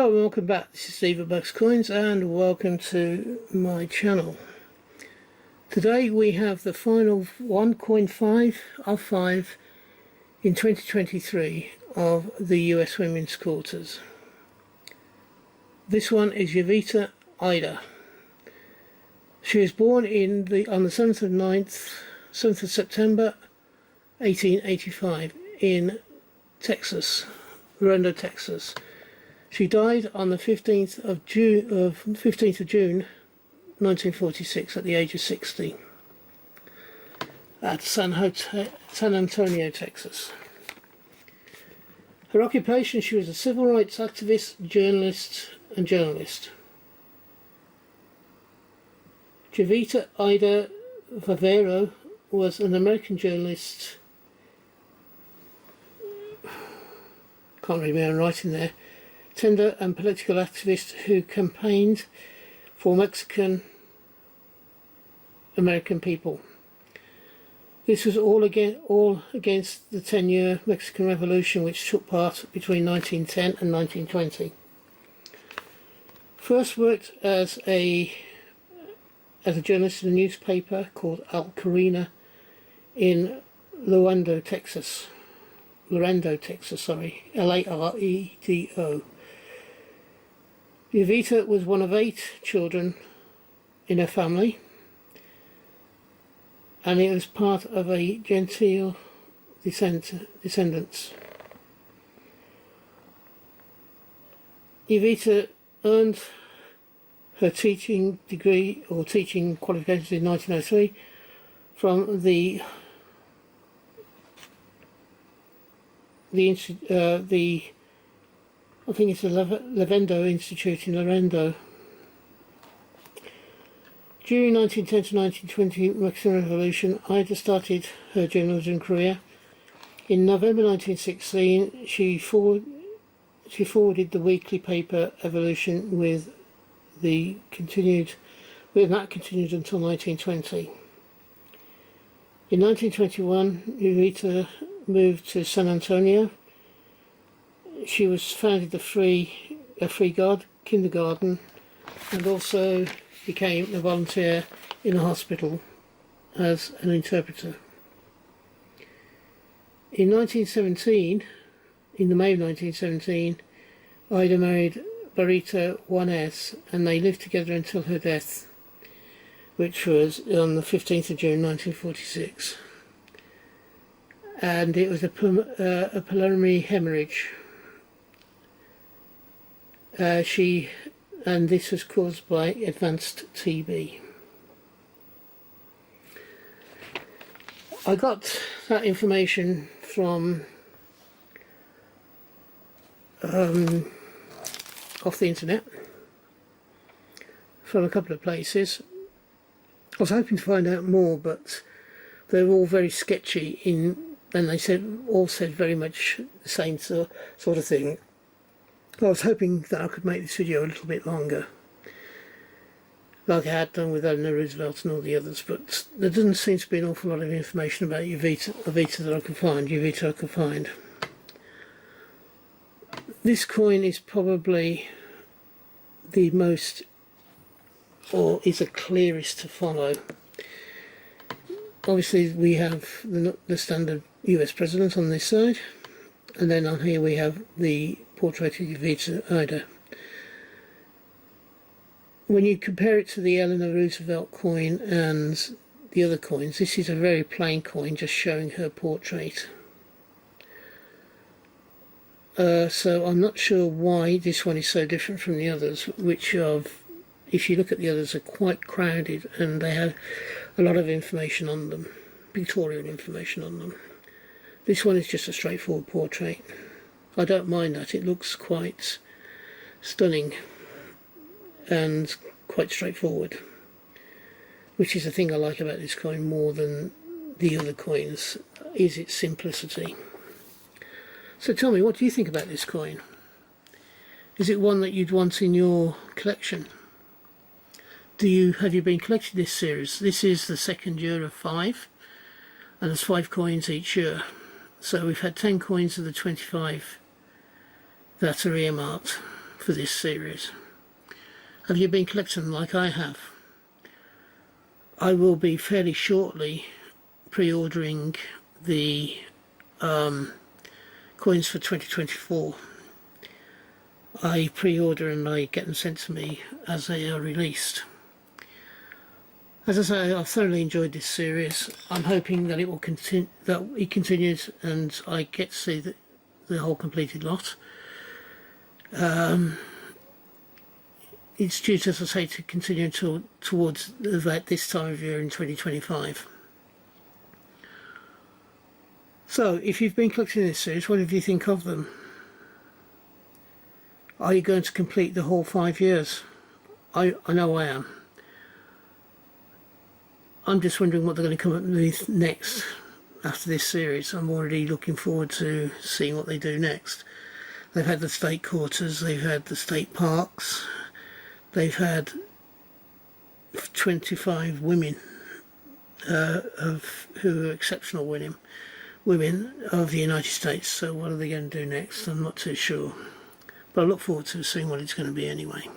Hello and welcome back. This is Steve at Bucks Coins and welcome to my channel. Today we have the final 1 coin 5 of 5 in 2023 of the US Women's Quarters. This one is Jovita Idar. She was born on the 7th of September 1885 in Texas, Laredo, Texas. She died on the 15th of June 1946 at the age of 60 at San Antonio, Texas. Her occupation: she was a civil rights activist, journalist. Jovita Idar Vivero was an American journalist, can't read my own writing there, tender and political activist who campaigned for Mexican American people. This was all against the 10-year Mexican Revolution, which took part between 1910 and 1920. First worked as a journalist in a newspaper called Al Carina in Laredo, Texas, Laredo. Jovita was one of 8 children in her family, and it was part of a genteel descendants. Jovita earned her teaching degree or teaching qualifications in 1903 from the I think it's the Lavendo Institute in Laredo. During 1910 to 1920 Mexican Revolution, Ida started her journalism career. In November 1916, she forwarded the weekly paper Evolution, with that continued until 1920. In 1921, Jovita moved to San Antonio. She founded a free kindergarten and also became a volunteer in a hospital as an interpreter. In May of 1917, Ida married Barito Juanez, and they lived together until her death, which was on the 15th of June 1946. And it was a pulmonary hemorrhage. And this was caused by advanced TB. I got that information from off the internet, from a couple of places. I was hoping to find out more, but they were all very sketchy and they all said very much the same sort of thing. I was hoping that I could make this video a little bit longer, like I had done with Eleanor Roosevelt and all the others, but there doesn't seem to be an awful lot of information about Jovita that I could find. This coin is probably the most, or is the clearest to follow. Obviously we have the standard US President on this side, and then on here we have the portrait of Jovita Idar. When you compare it to the Eleanor Roosevelt coin and the other coins, this is a very plain coin just showing her portrait. So I'm not sure why this one is so different from the others, which if you look at the others, are quite crowded and they have a lot of information on them, pictorial information on them. This one is just a straightforward portrait. I don't mind that, it looks quite stunning and quite straightforward, which is the thing I like about this coin more than the other coins, is its simplicity. So tell me, what do you think about this coin? Is it one that you'd want in your collection? Have you been collecting this series? This is the second year of 5, and there's 5 coins each year. So we've had 10 coins of the 25 that are earmarked for this series. Have you been collecting them like I have? I will be fairly shortly pre-ordering the coins for 2024. I pre-order and I get them sent to me as they are released. As I say, I've thoroughly enjoyed this series. I'm hoping that it will continue, that it continues, and I get to see the whole completed lot. It's due to, as I say, to continue towards about this time of year in 2025. So, if you've been collecting this series, what do you think of them? Are you going to complete the whole 5 years? I know I am. I'm just wondering what they're going to come up with next after this series. I'm already looking forward to seeing what they do next. They've had the state quarters, they've had the state parks, they've had 25 women who are exceptional women of the United States. So what are they going to do next? I'm not too sure. But I look forward to seeing what it's going to be anyway.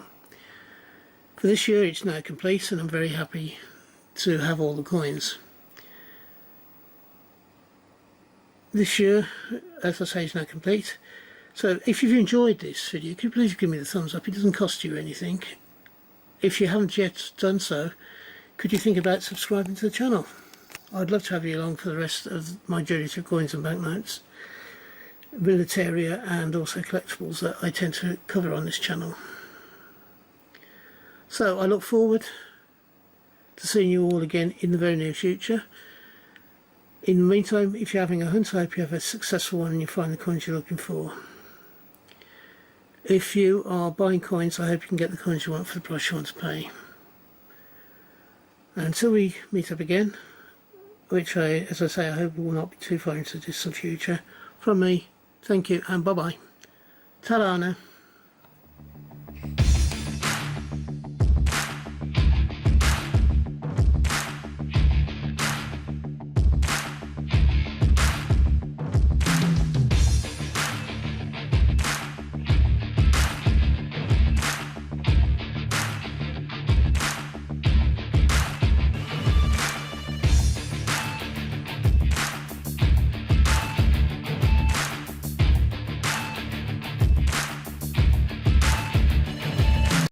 For this year it's now complete, and I'm very happy to have all the coins. This year, as I say, is now complete. So if you've enjoyed this video, could you please give me the thumbs up? It doesn't cost you anything. If you haven't yet done so, could you think about subscribing to the channel? I'd love to have you along for the rest of my journey through coins and banknotes, militaria, and also collectibles that I tend to cover on this channel. So I look forward to seeing you all again in the very near future. In the meantime, if you're having a hunt, I hope you have a successful one and you find the coins you're looking for. If you are buying coins, I hope you can get the coins you want for the price you want to pay. And until we meet up again, which as I say, I hope will not be too far into the distant future, from me, thank you and bye-bye. Ta-da now.